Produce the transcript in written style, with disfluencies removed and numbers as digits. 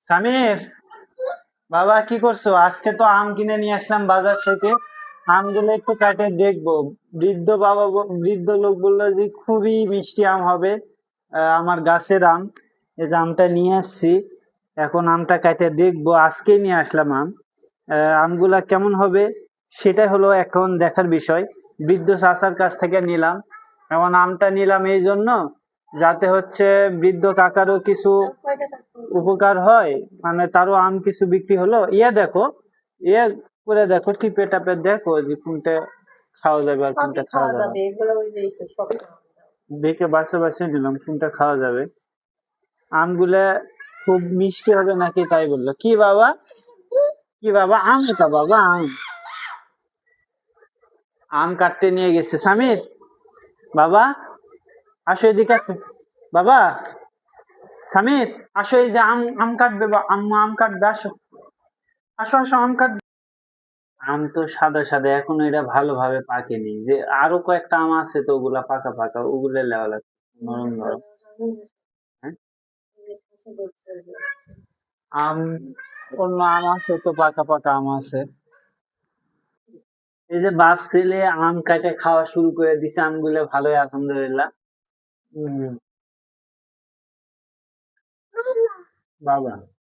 সামির, বাবা কি করছো? আজকে তো আম কিনে নিয়ে আসলাম বাজার থেকে। আমগুলো একটু কাটে দেখবো। বৃদ্ধ লোক বললো যে খুবই মিষ্টি আম হবে। আমার গাছের আম। এই যে আমটা নিয়ে আসছি। এখন আমটা কাটে দেখবো, আজকেই নিয়ে আসলাম আম। আমগুলা কেমন হবে সেটাই হলো এখন দেখার বিষয়। বৃদ্ধ চাচার কাছ থেকে নিলাম। এখন আমটা নিলাম এই জন্য যাতে হচ্ছে বৃদ্ধ কাকারও কিছু উপকার হয়, মানে তারও আম কিছু বিক্রি হলো। দেখো, ইয়ে করে দেখো, টিপে টাপে দেখো যে কোনটা খাওয়া যাবে আর কোনটা খাওয়া যাবে দেখে বাছে বাছে নিলাম কোনটা খাওয়া যাবে। আমগুলা খুব মিষ্টি হবে নাকি তাই বললো। কি বাবা, কি বাবা, আম এটা বাবা, আম আম কাটতে নিয়ে গেছে সামির। বাবা আসো, এদিকে আসো বাবা। সামির আসো, এই যে আম আম কাটবে আম কাটবে, আসো আসো আসো, আম কাটবে। আম তো সাদা সাদা, এখনো এটা ভালোভাবে পাকেনি। যে আরো কয়েকটা আম আছে তো, ওগুলা পাকা পাকা, ওগুলো লেওয়া লাগছে, নরম নরম। হ্যাঁ, আম অন্য আম আছে তো, পাকা পাকা আম আছে। এই যে বাপ ছেলে আম কাটে খাওয়া শুরু করে দিছে, আমগুলো ভালোই আলহামদুলিল্লাহ। হম, বাবা